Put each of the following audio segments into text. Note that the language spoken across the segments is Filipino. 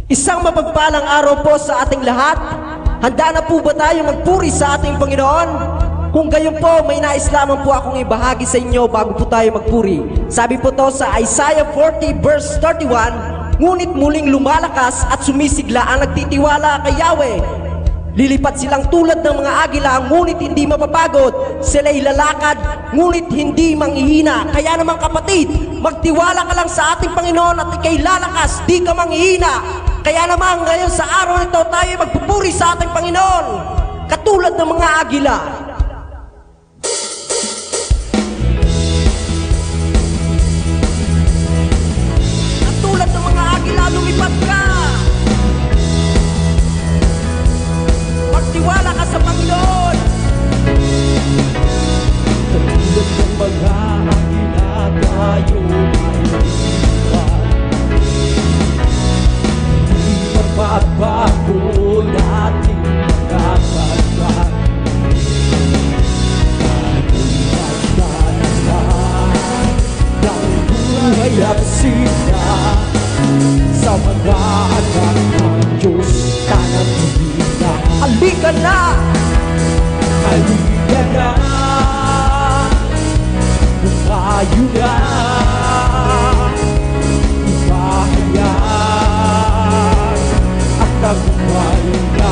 Isang mapagpalang araw po sa ating lahat. Handa na po ba tayo magpuri sa ating Panginoon? Kung gayon po, may nais lamang po akong ibahagi sa inyo bago po tayo magpuri. Sabi po to sa Isaiah 40 verse 31, ngunit muling lumalakas at sumisigla ang nagtitiwala kay Yahweh. Lilipat silang tulad ng mga agila, ngunit hindi mapapagod. Sila'y lalakad, ngunit hindi manghihina. Kaya naman kapatid, magtiwala ka lang sa ating Panginoon at ikay lalakas, di ka manghihina. Kaya naman ngayon sa araw nito tayo magpupuri sa ating Panginoon, katulad ng mga agila. Katulad ng mga agila, lumipad ka. Magtiwala ka sa Panginoon. Katulad ng mga agila tayo malilipad. Di magbabago nating mga pagkat. Tayo'y magdadala ng buhay at sila sa mga anak ng Diyos na naghihina. Halika na! Halika na! Tayo na! Ibahayan at tagumpay na.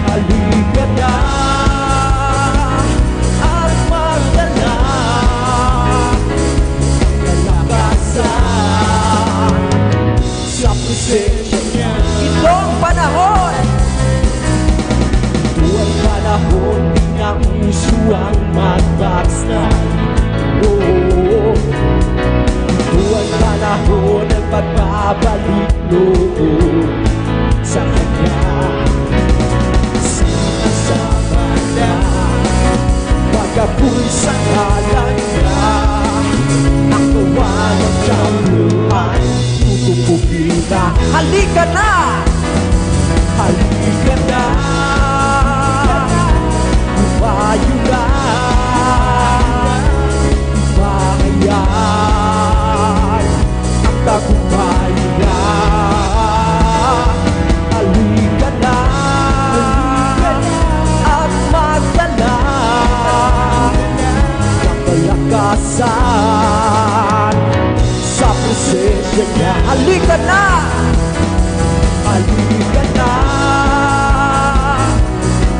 Halika na! At magdala kalakasan sa presensya niya. Ito ang panahon! Ito ang panahon ng usuang magbaksnan. Ito ang panahon ng pagbabalik loob sa Kanya. Sama-sama na pag-apoy sa ngalan niya. Ang gawa ng Diyos tutupukin na. Halika na! Halika na! Umayo na! Ibahayan ang tagumpay na. Halika na! At magdala ng kalakasan sa presensya niya. Halika na! Halika na!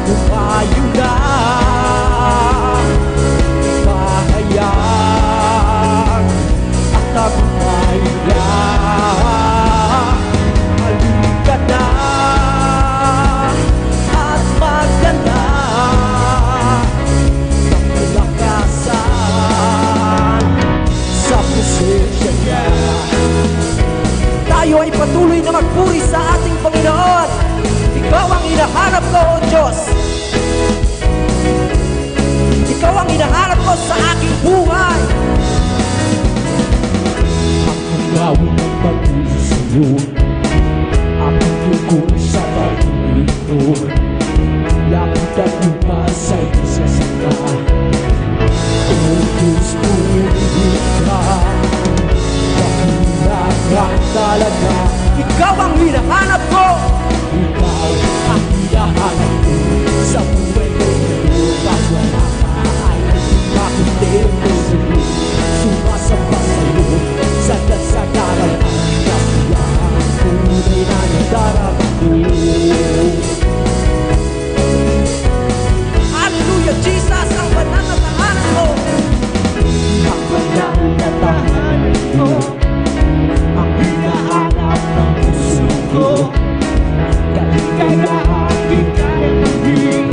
Umayo na! Ibahayan ang tagumpay na. Halika na! At magdala ng kalakasan sa presensya niya. Tayo ay patuloy na magpuri sa ating Panginoon. Ikaw ang hinahanap ko, O Diyos. Ikaw ang hinahanap ko sa aking buhay. Ang gawin ng pag-ibig sa'yo, aking lugong sa pag-ibig. Lapit at lumasay sa sila. O Diyos, pumibig ka. Dakilang talaga. Ikaw ang hinahanap ko. Ikaw ang hinahanap ko sa buhay ko. Pag wala ka ay makutin ko sa'yo. Sumasamba sa'yo sagad-sagaran ang kasiyahan. Tunay na nadarama ko. Hallelujah, Jesus, ang banal na tahanan ko. Ang banal na tahanan ko, ang hinahanap ng puso ko. Kaligayahang ika'y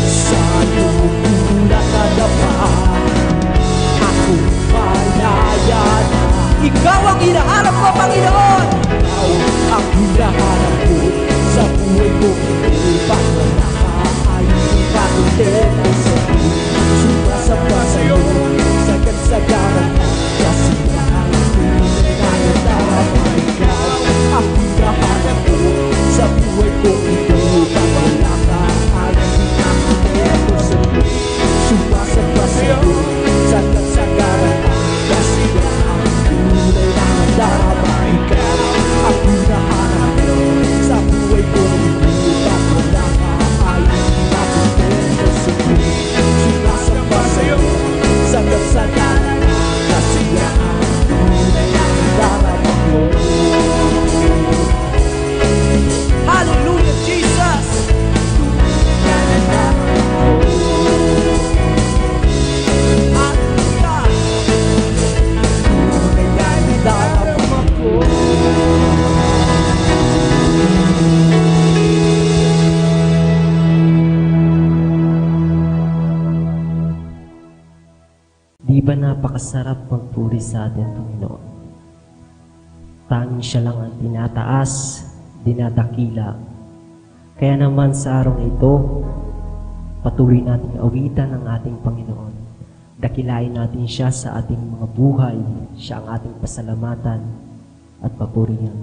sa iyong nakadapa. Ako malaya na. Ikaw ang hinahanap ko, Panginoon. Ikaw ang hinahanap ko sa buhay ko. Pag wala ka ay ikakutin ko sa'yo. Sumasamba sa'yo, sagad-sagaran ang kasiyahan. Tunay na nadarama. Ikaw ang hinahanap ko sa buhay ko. Pag wala ka ay ikakutin ko sa'yo. Sumasamba sa'yo, sagad-sagaran ang kasiyahan. Tunay na nadarama. Ikaw ba napakasarap magpuri sa atin, Panginoon? Tanging siya lang ang tinataas, dinadakila. Kaya naman sa araw na ito, patuloy nating awitan ang ating Panginoon. Dakilain natin siya sa ating mga buhay, siya ang ating pasalamatan at papurihan.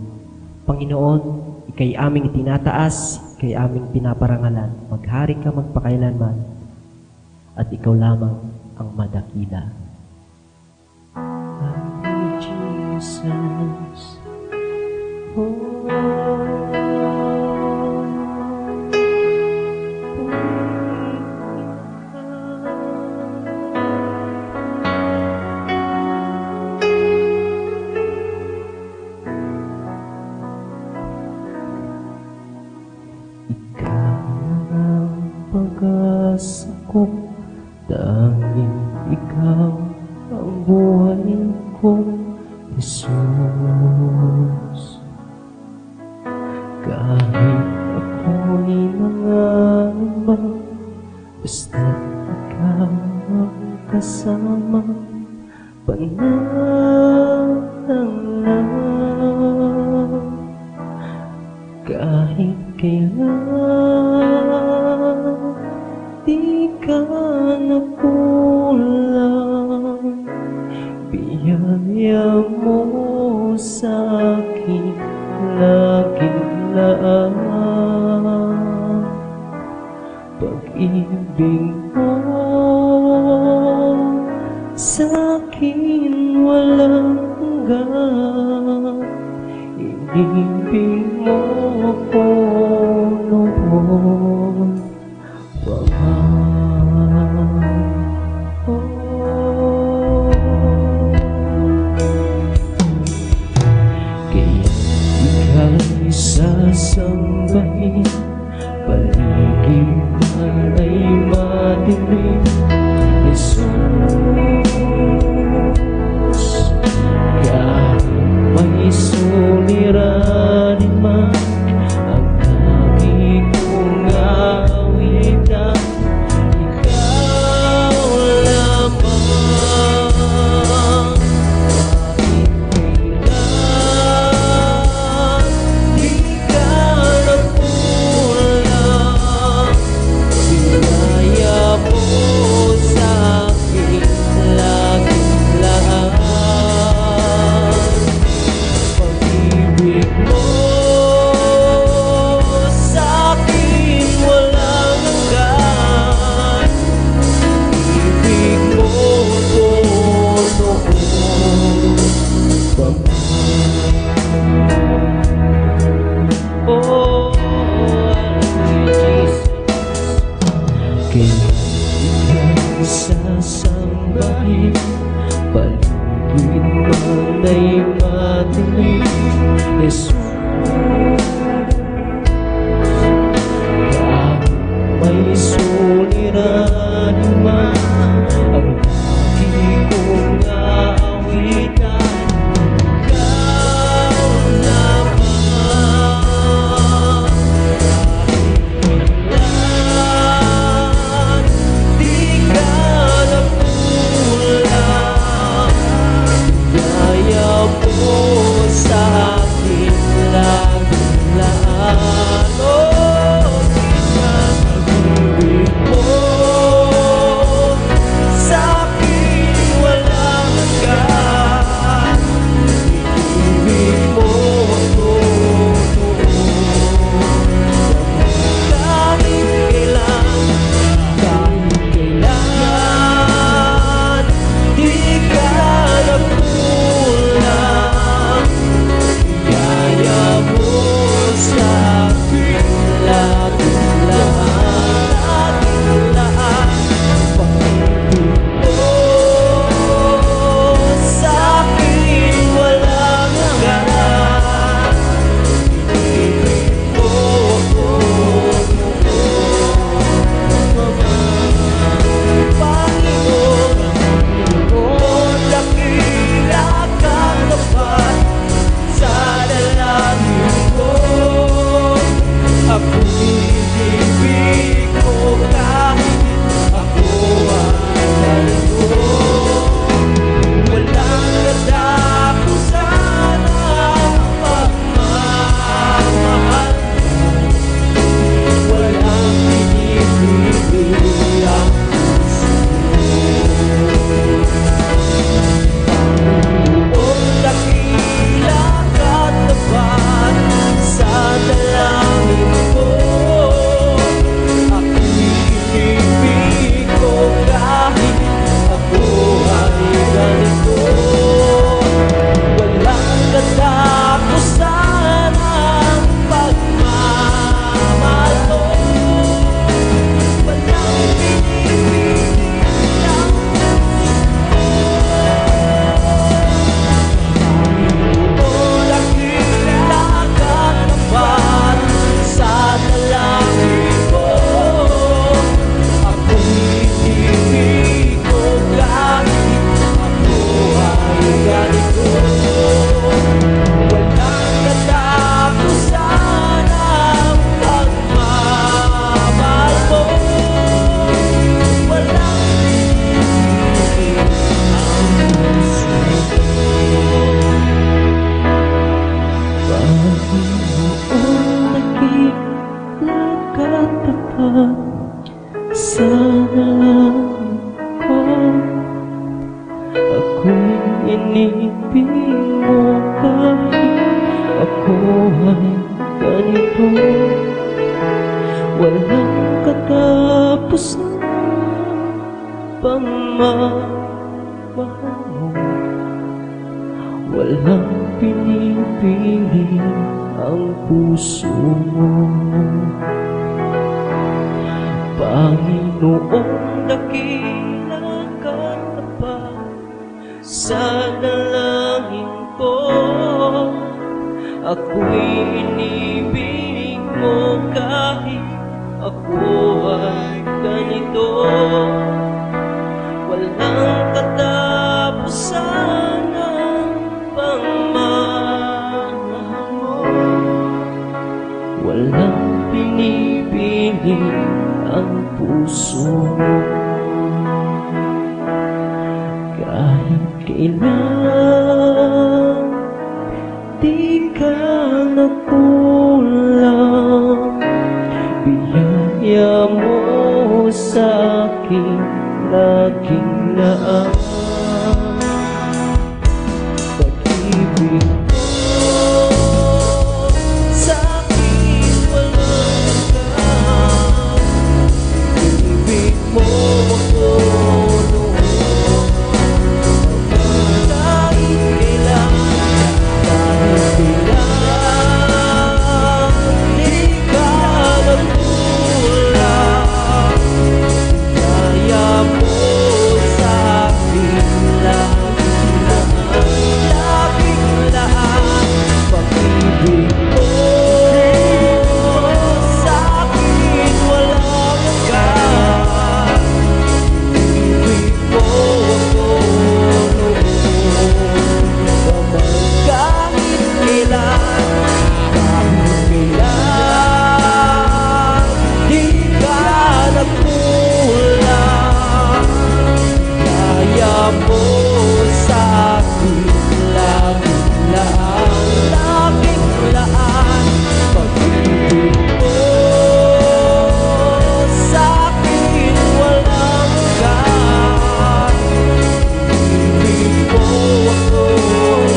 Panginoon, ikay aming tinataas, ikay aming pinaparangalan. Maghari ka magpakailanman, at ikaw lamang ang madakila. Happy Jesus, pag-asa ko, tanging ikaw ang buhay ko, Jesus. Kahit ako'y nangamba, basta't ikaw ang kasama, panatang lang. Kahit kailan di ka nakulang, biyaya mo sa'kin laging laan. Pag-ibig mo sa'kin walang hanggan, inibig mo ko noon pa man. Kaya ika'y sasambahin, paligid ay madilim, Jesus. Kahit may suliranin man, ang lagi kong awitan, ikaw lamang. Kahit kailan di ka nakulang, biyaya mo sa'kin laging lahat. Pag-ibig mo sa'kin walang hanggan, ibig mo ko noon pa man. Oh, Jesus. Kaya ika'y sasambahin, paligid man ay madilim, Jesus. Kahit may suliranin man, ang lagi kong aawitan, ikaw lamang. Kailan di ka nakulang, biyaya mo sa'kin pag-ibig mo kahit ako ay ganito. Walang katapusan pagmamahal mo. Walang pinipili ang puso mo. Panginoong dakila ka na ba sa dalangin ko? Ako'y inibig mo kahit ako ay ganito. Walang katapusan ang pagmamahal mo. Walang pinipili ang puso mo. Kahit kailan di ka nagkulang, biyaya mo sa akin laging laan. Pag-ibig mo sa akin walang hanggan. Ibig mo ako noon, kahit kailan, kahit kailan di ka nagkulang. Kaya mo sa akin laging laan. Pag-ibig mo sa akin walang hanggan. Ibig mo ako noon, kahit kailan, kahit kailan di ka nagkulang. Kaya mo sa akin laging laan. Pag-ibig mo sa akin walang hanggan. Ibig mo ako noon,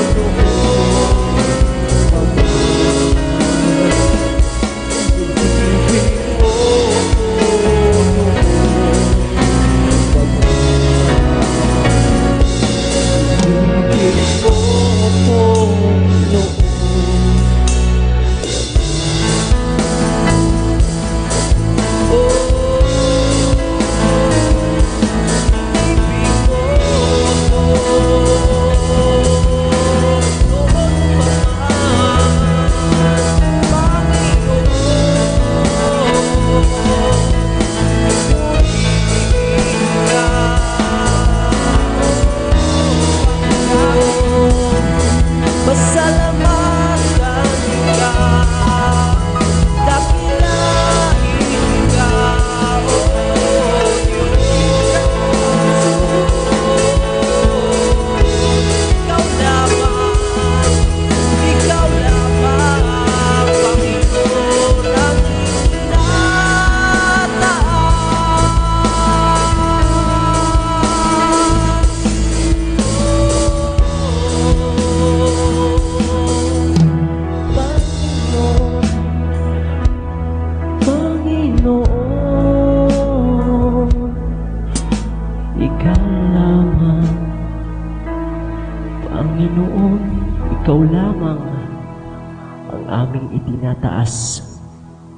ibig mo ako pasalamatan ka, dakilain ka, o Diyos. Ikaw lamang, Panginoon, ang Panginoon, ikaw lamang. Panginoon, ikaw lamang ang aming itinataas.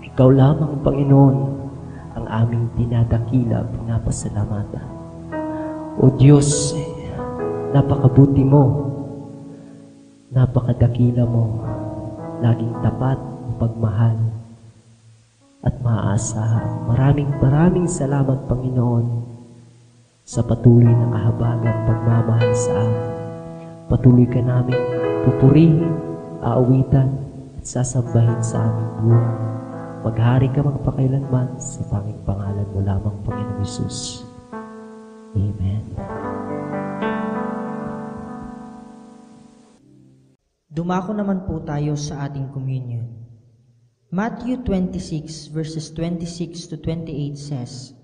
Ikaw lamang, Panginoon, ang aming dinadakila, pinapasalamatan. O Diyos, napakabuti mo, napakadakila mo, laging tapat, pagmahal at maaasahan. Maraming salamat, Panginoon, sa patuloy na kahabagang pagmamahal sa amin. Patuloy ka namin pupurihin, aawitan at sasambahin sa aming buhay. Maghari ka magpakailanman sa tanging pangalan mo lamang, Panginoon Hesus. Amen. Dumako naman po tayo sa ating communion. Matthew 26 verses 26 to 28 says,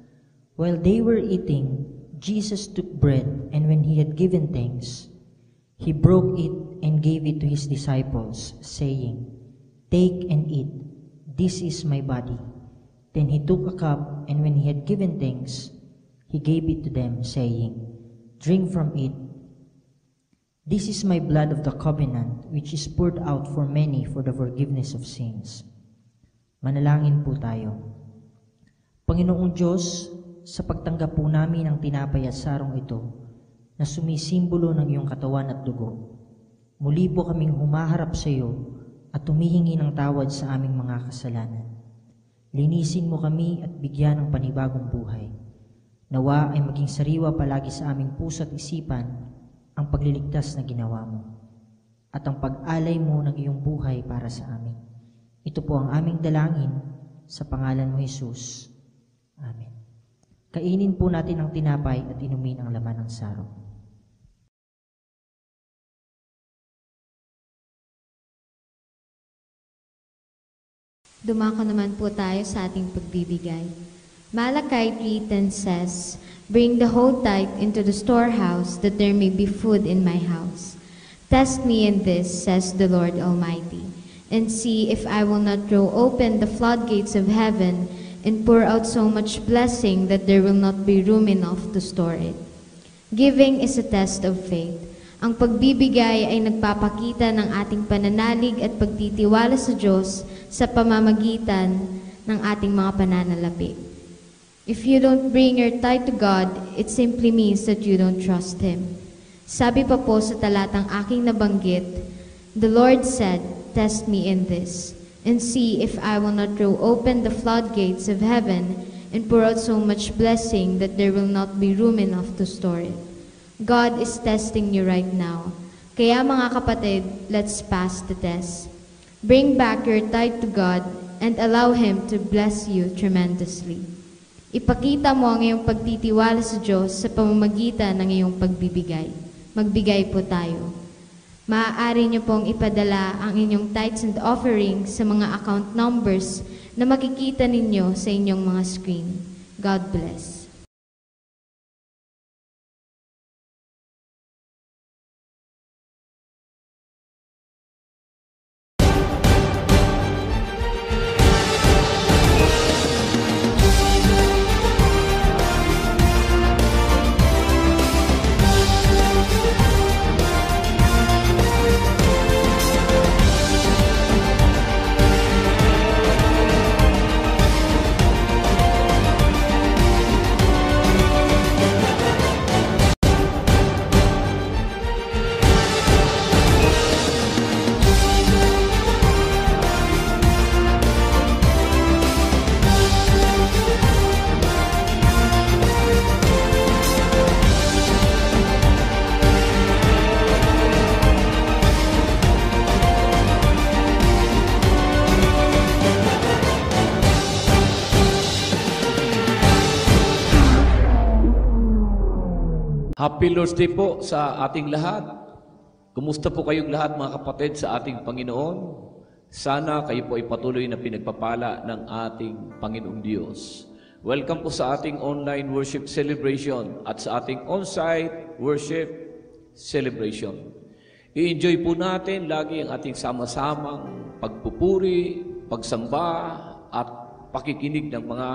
"While they were eating, Jesus took bread, and when he had given thanks, He broke it and gave it to his disciples, saying, "Take and eat, this is my body." Then he took a cup, and when he had given thanks, he gave it to them, saying, "Drink from it. This is my blood of the covenant, which is poured out for many for the forgiveness of sins." Manalangin po tayo. Panginoong Diyos, sa pagtanggap po namin ng tinapay at sarong ito, na sumisimbolo ng iyong katawan at dugo, muli po kaming humaharap sa iyo at humihingi ng tawad sa aming mga kasalanan. Linisin mo kami at bigyan ng panibagong buhay. Nawa ay maging sariwa palagi sa aming puso at isipan ang pagliligtas na ginawa mo at ang pag-alay mo ng iyong buhay para sa amin. Ito po ang aming dalangin sa pangalan mo, Jesus. Amen. Kainin po natin ang tinapay at inumin ang laman ng sarong. Dumako naman po tayo sa ating pagbibigay. Malachi 3:10 says, "Bring the whole tithe into the storehouse, that there may be food in my house. Test me in this, says the Lord Almighty, and see if I will not throw open the floodgates of heaven and pour out so much blessing that there will not be room enough to store it." Giving is a test of faith. Ang pagbibigay ay nagpapakita ng ating pananalig at pagtitiwala sa Diyos sa pamamagitan ng ating mga pananalapi. If you don't bring your tithe to God, it simply means that you don't trust Him. Sabi pa po sa talatang aking nabanggit, "The Lord said, test me in this, and see if I will not throw open the floodgates of heaven and pour out so much blessing that there will not be room enough to store it." God is testing you right now. Kaya mga kapatid, let's pass the test. Bring back your tithe to God and allow Him to bless you tremendously. Ipakita mo ang iyong pagtitiwala sa Diyos sa pamamagitan ng iyong pagbibigay. Magbigay po tayo. Maaari niyo pong ipadala ang inyong tithes and offerings sa mga account numbers na makikita ninyo sa inyong mga screen. God bless. Happy Lord's Day po sa ating lahat. Kumusta po kayong lahat mga kapatid sa ating Panginoon? Sana kayo po ay patuloy na pinagpapala ng ating Panginoong Diyos. Welcome po sa ating online worship celebration at sa ating on-site worship celebration. I-enjoy po natin lagi ang ating sama-samang pagpupuri, pagsamba at pakikinig ng mga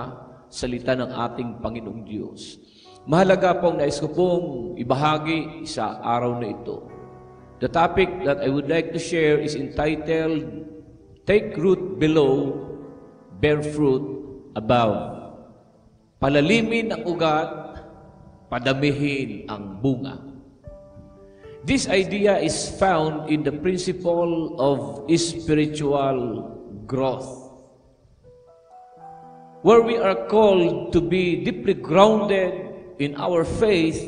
salita ng ating Panginoong Diyos. Mahalaga pong nais ko pong ibahagi sa araw na ito. The topic that I would like to share is entitled, "Take root below, bear fruit above." Palalimin ang ugat, padamihin ang bunga. This idea is found in the principle of spiritual growth, where we are called to be deeply grounded in our faith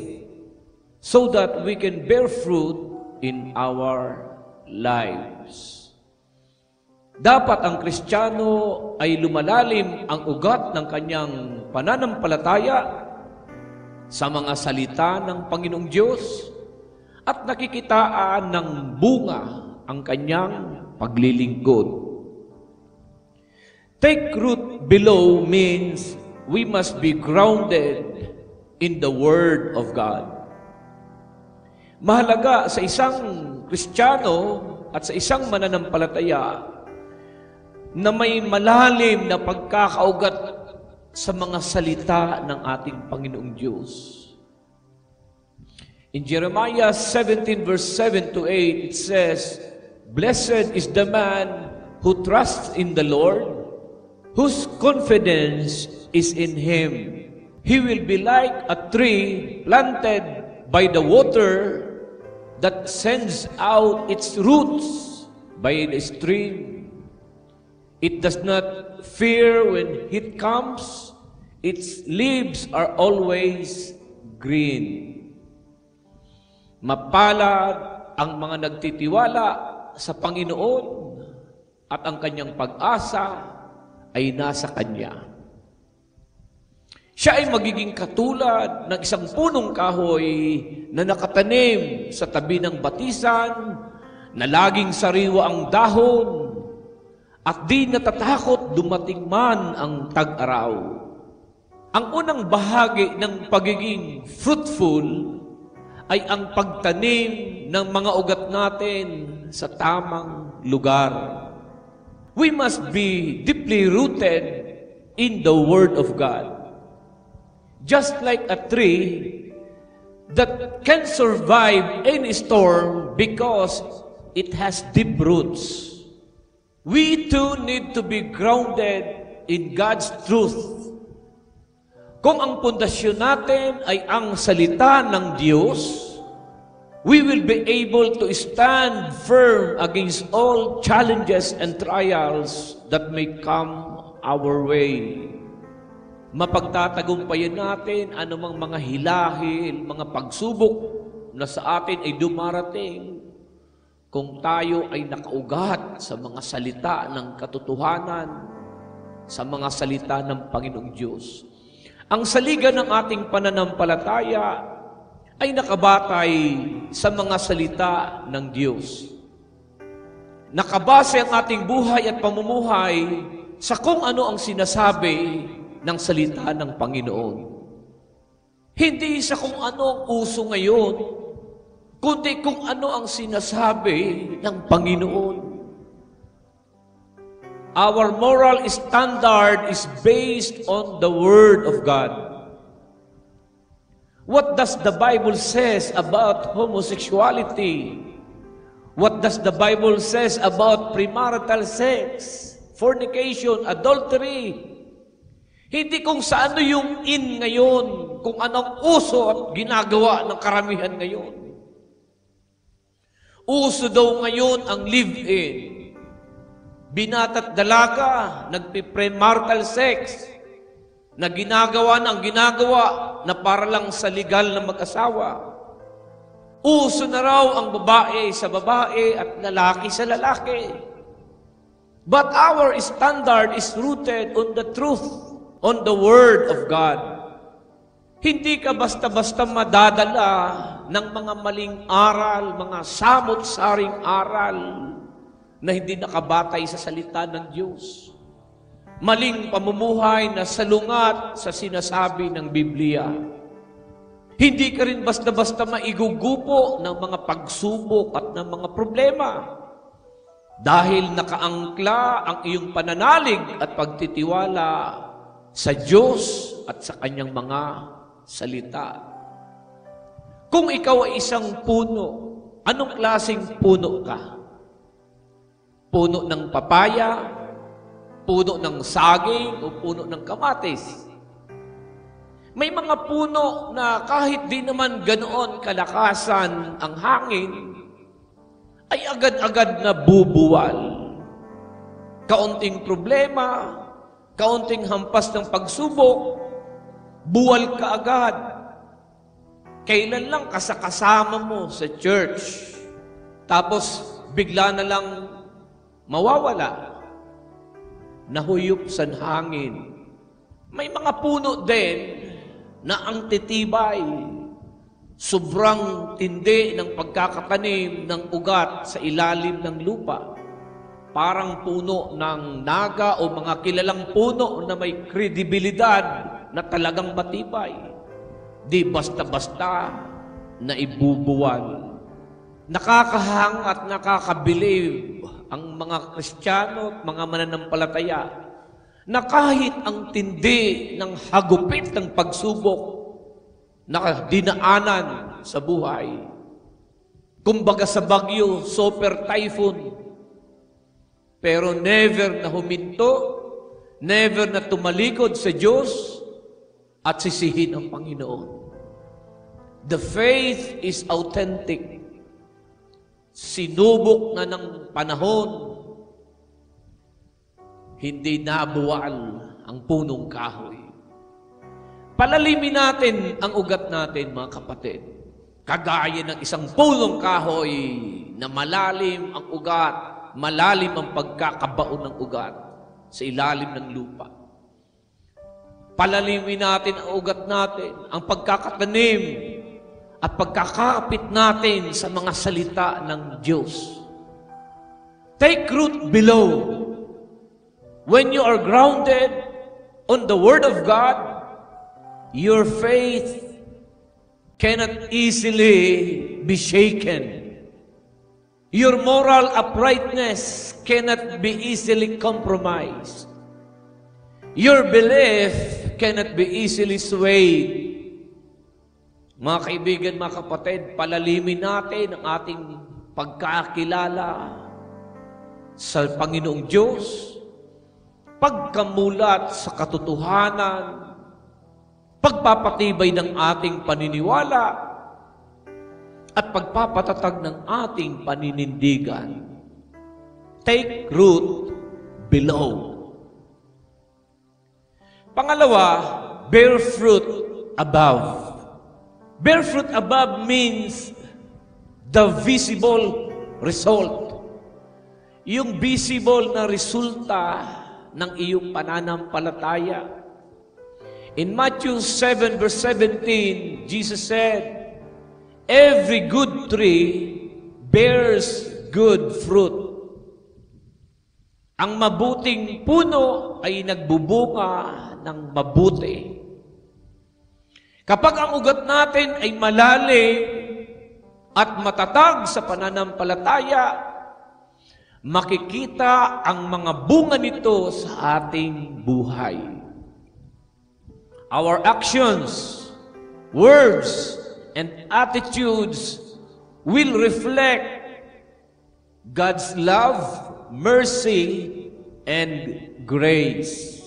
so that we can bear fruit in our lives. Dapat ang Kristiyano ay lumalalim ang ugat ng kanyang pananampalataya sa mga salita ng Panginoong Diyos at nakikitaan ng bunga ang kanyang paglilingkod. Take root below means we must be grounded in the Word of God. Mahalaga sa isang Kristiyano at sa isang mananampalataya na may malalim na pagkakaugat sa mga salita ng ating Panginoong Diyos. In Jeremiah 17 verse 7 to 8, it says, "Blessed is the man who trusts in the Lord, whose confidence is in Him. He will be like a tree planted by the water that sends out its roots by the stream. It does not fear when heat comes. Its leaves are always green." Mapalad ang mga nagtitiwala sa Panginoon at ang kanyang pag-asa ay nasa Kanya. Siya ay magiging katulad ng isang punong kahoy na nakatanim sa tabi ng batisan, na laging sariwa ang dahon, at di natatakot dumating man ang tag-araw. Ang unang bahagi ng pagiging fruitful ay ang pagtanim ng mga ugat natin sa tamang lugar. We must be deeply rooted in the Word of God. Just like a tree that can survive any storm because it has deep roots. We too need to be grounded in God's truth. Kung ang pundasyon natin ay ang salita ng Diyos, we will be able to stand firm against all challenges and trials that may come our way. Mapagtatagumpayan natin anumang mga hilahil, mga pagsubok na sa atin ay dumarating kung tayo ay nakaugat sa mga salita ng katotohanan, sa mga salita ng Panginoong Diyos. Ang saligan ng ating pananampalataya ay nakabatay sa mga salita ng Diyos. Nakabase ang ating buhay at pamumuhay sa kung ano ang sinasabi ng salita ng Panginoon. Hindi sa kung ano ang uso ngayon, kundi kung ano ang sinasabi ng Panginoon. Our moral standard is based on the Word of God. What does the Bible says about homosexuality? What does the Bible says about premarital sex, fornication, adultery? Hindi kung saan yung in ngayon, kung anong uso at ginagawa ng karamihan ngayon. Uso daw ngayon ang live-in. Binata't dalaga, nagpipremarital sex, na ginagawa na para lang sa legal na mag-asawa. Uso na raw ang babae sa babae at lalaki sa lalaki. But our standard is rooted on the truth, on the Word of God. Hindi ka basta-basta madadala ng mga maling aral, mga samot-saring aral na hindi nakabatay sa salita ng Diyos. Maling pamumuhay na salungat sa sinasabi ng Biblia. Hindi ka rin basta-basta maigugupo ng mga pagsubok at ng mga problema. Dahil nakaangkla ang iyong pananalig at pagtitiwala sa Diyos at sa Kanyang mga salita. Kung ikaw ay isang puno, anong klaseng puno ka? Puno ng papaya, puno ng saging, o puno ng kamatis? May mga puno na kahit di naman ganoon kalakasan ang hangin, ay agad-agad na bubuwal. Kaunting problema, kaunting hampas ng pagsubok, buwal ka agad. Kailan lang kasama mo sa church, tapos bigla na lang mawawala, nahuyop sa hangin. May mga puno din na ang titibay, sobrang tindi ng pagkakatanim ng ugat sa ilalim ng lupa. Parang puno ng naga o mga kilalang puno na may kredibilidad na talagang matibay. Di basta-basta na ibubuwal. nakakahang at nakakabilib ang mga Kristiyano at mga mananampalataya na kahit ang tindi ng hagupit ng pagsubok na dinaanan sa buhay, kumbaga sa bagyo, super typhoon, pero never na huminto, never na tumalikod sa Diyos at sisihin ang Panginoon. The faith is authentic. Sinubok na ng panahon, hindi nabuwal ang punong kahoy. Palalimin natin ang ugat natin, mga kapatid. Kagaya ng isang punong kahoy na malalim ang ugat, malalim ang pagkakabaon ng ugat sa ilalim ng lupa. Palalimin natin ang ugat natin, ang pagkakatanim at pagkakapit natin sa mga salita ng Diyos. Take root below. When you are grounded on the Word of God, your faith cannot easily be shaken. Your moral uprightness cannot be easily compromised. Your belief cannot be easily swayed. Mga kaibigan, mga kapatid, palalimin natin ang ating pagkakilala sa Panginoong Diyos, pagkamulat sa katotohanan, pagpapatibay ng ating paniniwala, at pagpapatatag ng ating paninindigan. Take root below. Pangalawa, bear fruit above. Bear fruit above means the visible result. Yung visible na resulta ng iyong pananampalataya. In Matthew 7 verse 17, Jesus said, every good tree bears good fruit. Ang mabuting puno ay nagbubunga ng mabuti. Kapag ang ugat natin ay malalim at matatag sa pananampalataya, makikita ang mga bunga nito sa ating buhay. Our actions, words, and attitudes will reflect God's love, mercy, and grace.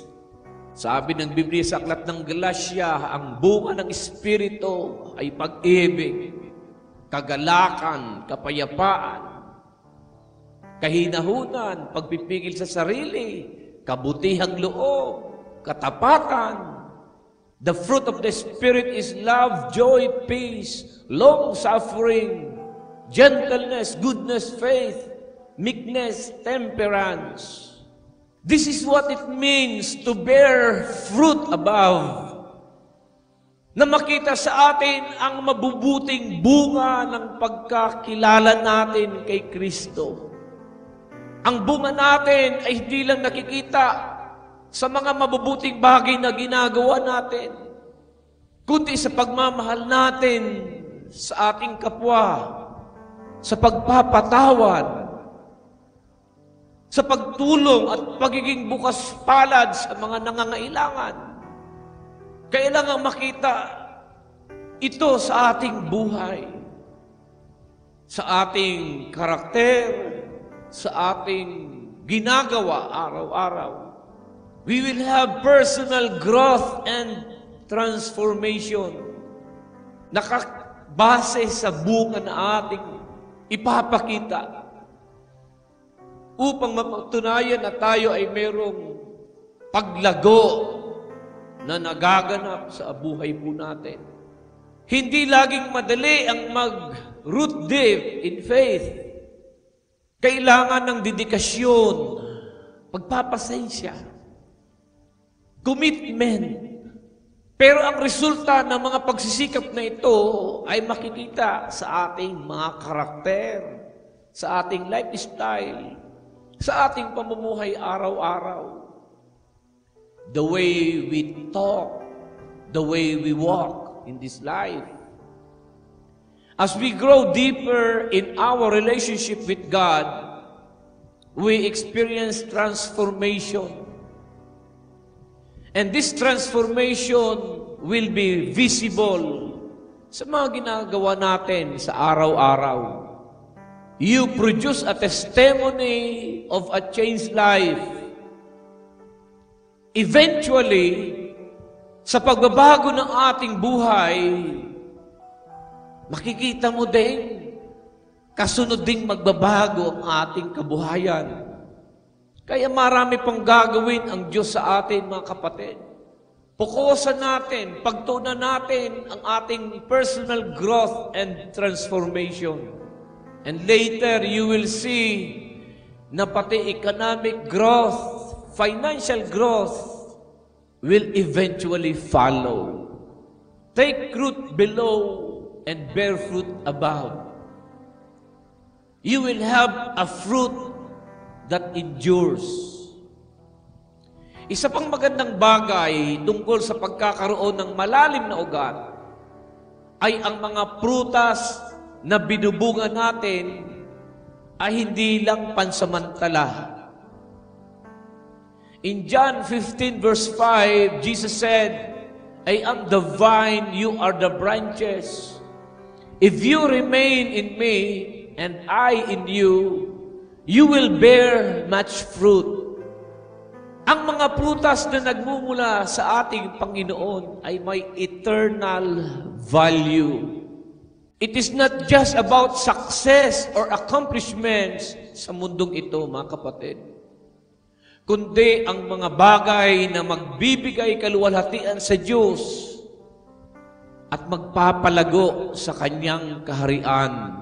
Sabi ng Biblia sa aklat ng Galatia, ang bunga ng Espiritu ay pag-ibig, kagalakan, kapayapaan, kahinahunan, pagpipigil sa sarili, kabutihang loob, katapatan. The fruit of the Spirit is love, joy, peace, long-suffering, gentleness, goodness, faith, meekness, temperance. This is what it means to bear fruit above. Na makita sa atin ang mabubuting bunga ng pagkakilala natin kay Kristo. Ang bunga natin ay hindi lang nakikita sa mga mabubuting bagay na ginagawa natin, kundi sa pagmamahal natin sa ating kapwa, sa pagpapatawad, sa pagtulong at pagiging bukas palad sa mga nangangailangan. Kailangan makita ito sa ating buhay, sa ating karakter, sa ating ginagawa araw-araw. We will have personal growth and transformation. Nakabase sa bunga na ating ipapakita upang mapatunayan na tayo ay mayroong paglago na nagaganap sa buhay po natin. Hindi laging madali ang mag-root deep in faith. Kailangan ng dedikasyon, pagpapasensya, commitment. Pero ang resulta ng mga pagsisikap na ito ay makikita sa ating mga karakter, sa ating lifestyle, sa ating pamumuhay araw-araw. The way we talk, the way we walk in this life. As we grow deeper in our relationship with God, we experience transformation. And this transformation will be visible sa mga ginagawa natin sa araw-araw. You produce a testimony of a changed life. Eventually, sa pagbabago ng ating buhay, makikita mo din, kasunod ding magbabago ang ating kabuhayan. Kaya marami pang gagawin ang Diyos sa atin, mga kapatid. Pukusan natin, pagtuunan natin ang ating personal growth and transformation. And later, you will see na pati economic growth, financial growth, will eventually follow. Take root below and bear fruit above. You will have a fruit that endures. Isa pang magandang bagay tungkol sa pagkakaroon ng malalim na ugat ay ang mga prutas na binubunga natin ay hindi lang pansamantala. In John 15 verse 5, Jesus said, I am the vine, you are the branches. If you remain in me, and I in you, you will bear much fruit. Ang mga prutas na nagmumula sa ating Panginoon ay may eternal value. It is not just about success or accomplishments sa mundong ito, mga kapatid, kundi ang mga bagay na magbibigay kaluwalhatian sa Diyos at magpapalago sa Kanyang kaharian.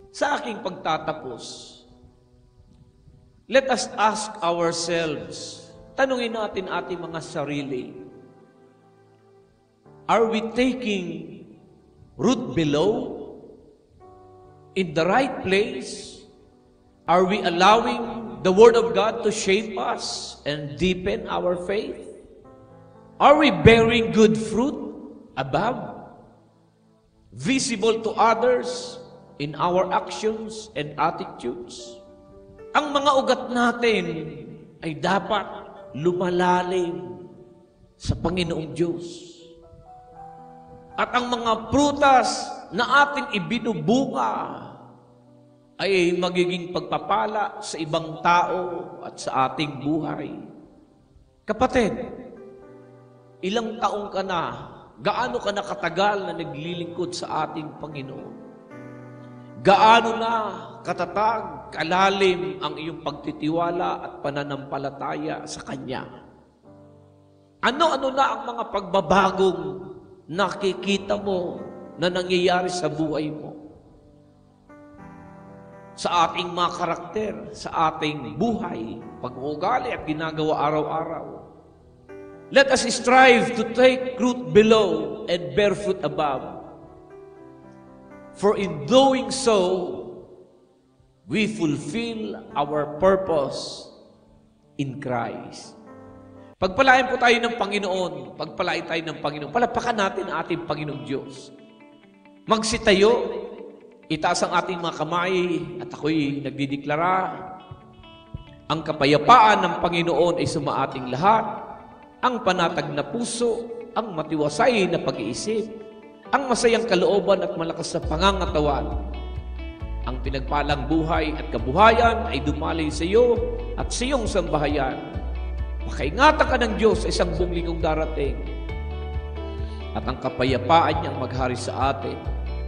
Sa aking pagtatapos, let us ask ourselves, tanungin natin ating mga sarili, are we taking root below, in the right place? Are we allowing the Word of God to shape us and deepen our faith? Are we bearing good fruit above, visible to others in our actions and attitudes? Ang mga ugat natin ay dapat lumalalim sa Panginoong Diyos. At ang mga prutas na ating ibinubunga ay magiging pagpapala sa ibang tao at sa ating buhay. Kapatid, ilang taong ka na, gaano ka na katagal na naglilingkod sa ating Panginoon? Gaano na katatag, kalalim ang iyong pagtitiwala at pananampalataya sa Kanya? Ano-ano na ang mga pagbabagong nakikita mo na nangyayari sa buhay mo? Sa ating mga karakter, sa ating buhay, pag-uugali at ginagawa araw-araw. Let us strive to take root below and bear fruit above. For in doing so, we fulfill our purpose in Christ. Pagpalain po tayo ng Panginoon, pagpalain tayo ng Panginoon, palapakan natin ang ating Panginoong Diyos. Magsitayo, itaas ang ating mga kamay, at ako'y nagdideklara, ang kapayapaan ng Panginoon ay sumaating lahat, ang panatag na puso, ang matiwasay na pag-iisip, ang masayang kalooban at malakas na pangangatawan. Ang pinagpalang buhay at kabuhayan ay dumaloy sa iyo at sa iyong sambahayan. Makaingatan ka ng Diyos sa isang buong linggong darating. At ang kapayapaan niyang maghari sa atin.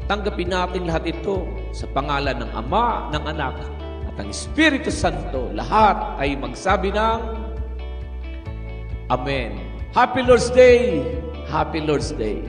Tanggapin natin lahat ito sa pangalan ng Ama, ng Anak, at ng Espiritu Santo. Lahat ay magsabi ng Amen. Happy Lord's Day! Happy Lord's Day!